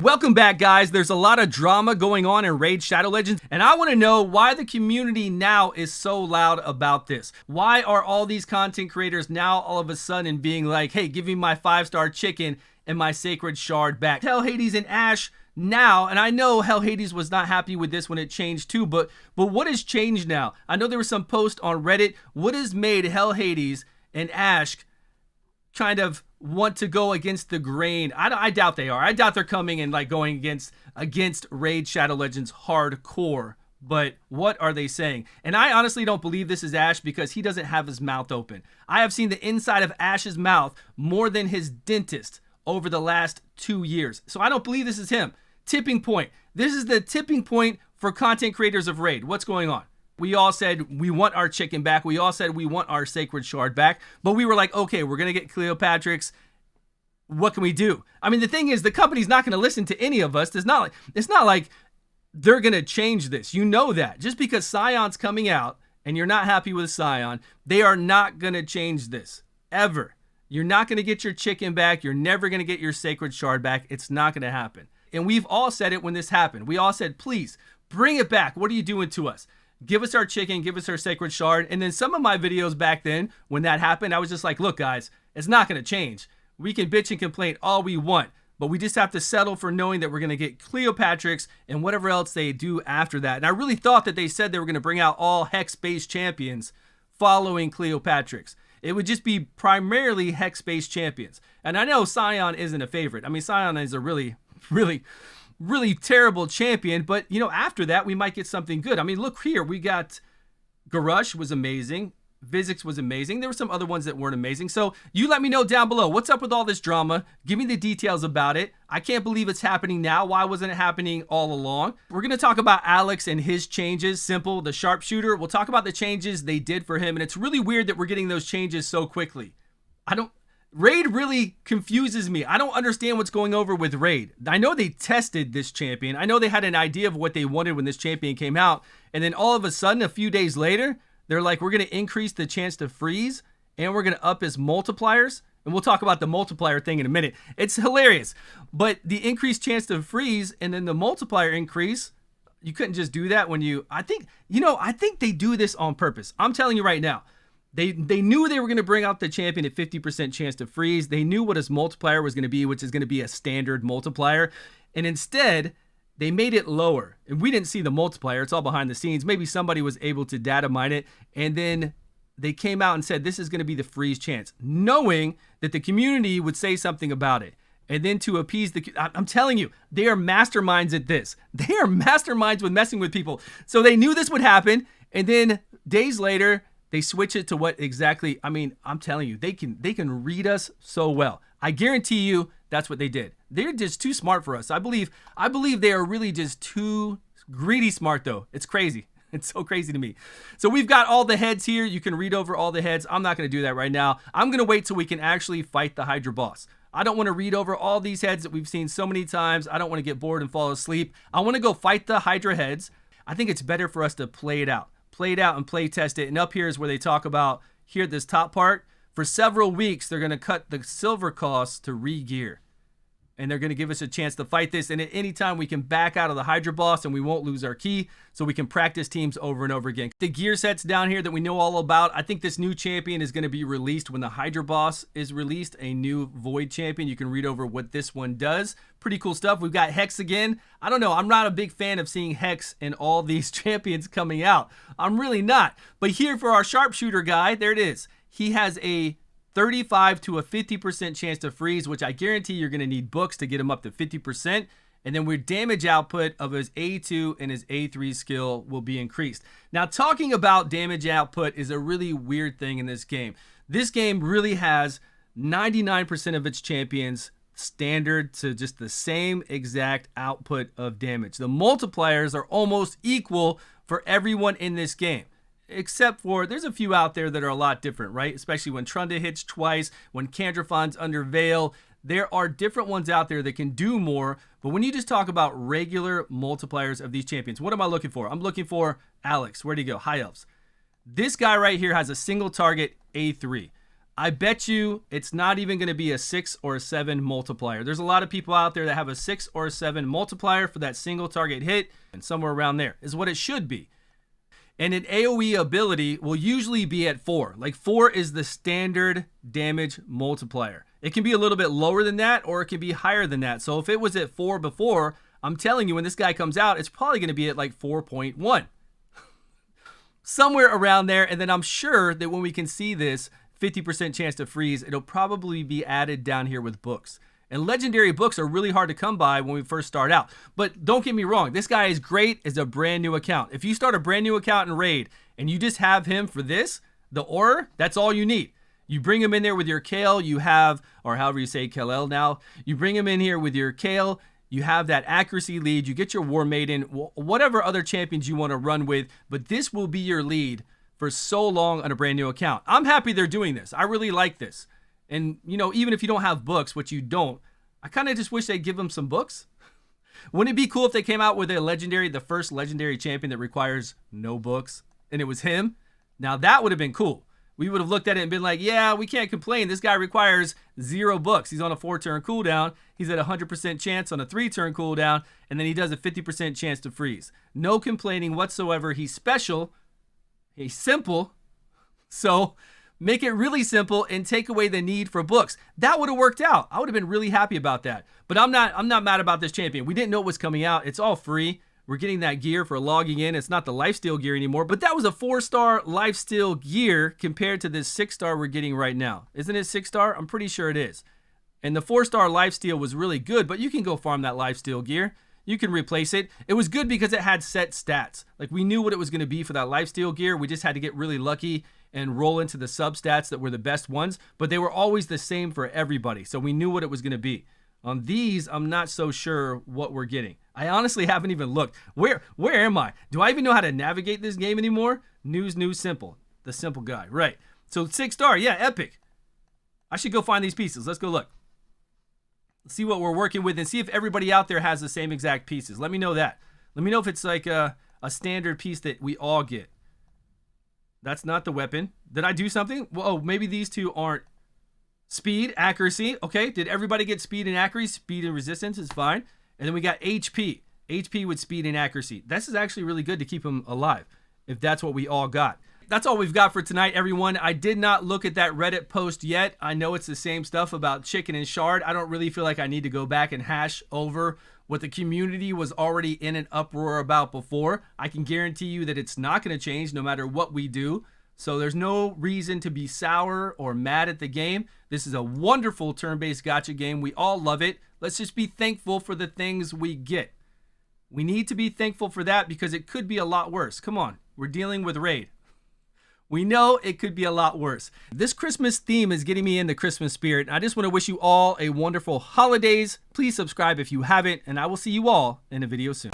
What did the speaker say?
Welcome back, guys. There's a lot of drama going on in Raid Shadow Legends, and I want to know why the community now is so loud about this. Why are all these content creators now all of a sudden being like, hey, give me my 5-star chicken and my sacred shard back? Hell Hades and Ash now, and I know Hell Hades was not happy with this when it changed too, but what has changed now? I know there was some post on Reddit. What has made Hell Hades and Ash kind of want to go against the grain? I doubt they are. I doubt they're coming and like going against Raid Shadow Legends hardcore. But what are they saying? And I honestly don't believe this is Ash because he doesn't have his mouth open. I have seen the inside of Ash's mouth more than his dentist over the last 2 years. So I don't believe this is him. Tipping point. This is the tipping point for content creators of Raid. What's going on? We all said we want our chicken back. We all said we want our sacred shard back. But we were like, okay, we're going to get Cleopatrix. What can we do? I mean, the thing is, the company's not going to listen to any of us. It's not like they're going to change this. You know that. Just because Scion's coming out and you're not happy with Scion, they are not going to change this. Ever. You're not going to get your chicken back. You're never going to get your sacred shard back. It's not going to happen. And we've all said it when this happened. We all said, please, bring it back. What are you doing to us? Give us our chicken, give us our sacred shard. And then some of my videos back then, when that happened, I was just like, look, guys, it's not going to change. We can bitch and complain all we want, but we just have to settle for knowing that we're going to get Cleopatrix and whatever else they do after that. And I really thought that they said they were going to bring out all Hex-based champions following Cleopatrix. It would just be primarily Hex-based champions. And I know Scion isn't a favorite. I mean, Scion is a really terrible champion, but you know, after that we might get something good. I mean, look here, we got Garrosh was amazing, Vizix was amazing, there were some other ones that weren't amazing. So you let me know down below, what's up with all this drama? Give me the details about it. I can't believe it's happening now. Why wasn't it happening all along? We're gonna talk about Alex and his changes. Simple, the sharpshooter. We'll talk about the changes they did for him, and it's really weird that we're getting those changes so quickly. Raid really confuses me. I don't understand what's going over with Raid. I know they tested this champion. I know they had an idea of what they wanted when this champion came out. And then all of a sudden, a few days later, they're like, we're going to increase the chance to freeze and we're going to up his multipliers. And we'll talk about the multiplier thing in a minute. It's hilarious. But the increased chance to freeze and then the multiplier increase, you couldn't just do that when I think they do this on purpose. I'm telling you right now. They knew they were going to bring out the champion at 50% chance to freeze. They knew what his multiplier was going to be, which is going to be a standard multiplier. And instead, they made it lower. And we didn't see the multiplier. It's all behind the scenes. Maybe somebody was able to data mine it. And then they came out and said, this is going to be the freeze chance, knowing that the community would say something about it. And then to appease I'm telling you, they are masterminds at this. They are masterminds with messing with people. So they knew this would happen. And then days later, they switch it to what exactly, I mean, I'm telling you, they can read us so well. I guarantee you that's what they did. They're just too smart for us. I believe they are really just too greedy smart though. It's crazy. It's so crazy to me. So we've got all the heads here. You can read over all the heads. I'm not going to do that right now. I'm going to wait till we can actually fight the Hydra boss. I don't want to read over all these heads that we've seen so many times. I don't want to get bored and fall asleep. I want to go fight the Hydra heads. I think it's better for us to play it out and play test it. And up here is where they talk about, here at this top part, for several weeks they're going to cut the silver costs to re-gear, and they're going to give us a chance to fight this, and at any time we can back out of the Hydra boss and we won't lose our key, so we can practice teams over and over again. The gear sets down here that we know all about. I think this new champion is going to be released when the Hydra boss is released, a new void champion. You can read over what this one does. Pretty cool stuff. We've got Hex again. I don't know, I'm not a big fan of seeing Hex in all these champions coming out. I'm really not. But here for our sharpshooter guy, there it is. He has a 35 to a 50% chance to freeze, which I guarantee you're going to need books to get him up to 50%. And then your damage output of his A2 and his A3 skill will be increased. Now, talking about damage output is a really weird thing in this game. This game really has 99% of its champions standard to just the same exact output of damage. The multipliers are almost equal for everyone in this game. Except for, there's a few out there that are a lot different, right? Especially when Trunda hits twice, when Candrafon's under Veil. There are different ones out there that can do more. But when you just talk about regular multipliers of these champions, what am I looking for? I'm looking for Alex. Where'd he go? High Elves. This guy right here has a single target A3. I bet you it's not even going to be a 6 or a 7 multiplier. There's a lot of people out there that have a 6 or a 7 multiplier for that single target hit, and somewhere around there is what it should be. And an AoE ability will usually be at 4. Like 4 is the standard damage multiplier. It can be a little bit lower than that, or it can be higher than that. So if it was at 4 before, I'm telling you, when this guy comes out, it's probably going to be at like 4.1. Somewhere around there. And then I'm sure that when we can see this 50% chance to freeze, it'll probably be added down here with books. And legendary books are really hard to come by when we first start out. But don't get me wrong, this guy is great as a brand new account. If you start a brand new account in Raid and you just have him for this, the aura, that's all you need. You bring him in there with your Kale, you have, or however you say Kal-El now, you bring him in here with your Kale, you have that accuracy lead, you get your War Maiden, whatever other champions you want to run with, but this will be your lead for so long on a brand new account. I'm happy they're doing this. I really like this. And, you know, even if you don't have books, which you don't, I kind of just wish they'd give them some books. Wouldn't it be cool if they came out with a legendary, the first legendary champion that requires no books, and it was him? Now that would have been cool. We would have looked at it and been like, yeah, we can't complain. This guy requires 0 books. He's on a 4-turn cooldown. He's at a 100% chance on a 3-turn cooldown, and then he does a 50% chance to freeze. No complaining whatsoever. He's special. He's simple. So make it really simple and take away the need for books. That would have worked out. I would have been really happy about that. But I'm not mad about this champion. We didn't know it was coming out. It's all free. We're getting that gear for logging in. It's not the lifesteal gear anymore, but that was a 4-star lifesteal gear compared to this 6-star we're getting right now. Isn't it 6-star? I'm pretty sure it is. And the 4-star lifesteal was really good, but you can go farm that lifesteal gear. You can replace it. It was good because it had set stats. Like, we knew what it was going to be for that lifesteal gear. We just had to get really lucky and roll into the sub-stats that were the best ones, but they were always the same for everybody, so we knew what it was going to be. On these, I'm not so sure what we're getting. I honestly haven't even looked. Where am I? Do I even know how to navigate this game anymore? News, simple. The simple guy, right. So 6-star, yeah, epic. I should go find these pieces. Let's go look. Let's see what we're working with and see if everybody out there has the same exact pieces. Let me know that. Let me know if it's like a standard piece that we all get. That's not the weapon. Did I do something? Well, oh, maybe these two aren't. Speed, accuracy. Okay, did everybody get speed and accuracy? Speed and resistance is fine. And then we got HP. HP with speed and accuracy. This is actually really good to keep him alive, if that's what we all got. That's all we've got for tonight, everyone. I did not look at that Reddit post yet. I know it's the same stuff about Chicken and Shard. I don't really feel like I need to go back and hash over what the community was already in an uproar about before. I can guarantee you that it's not going to change no matter what we do. So there's no reason to be sour or mad at the game. This is a wonderful turn-based gacha game. We all love it. Let's just be thankful for the things we get. We need to be thankful for that because it could be a lot worse. Come on, we're dealing with Raid. We know it could be a lot worse. This Christmas theme is getting me in the Christmas spirit. I just want to wish you all a wonderful holidays. Please subscribe if you haven't, and I will see you all in a video soon.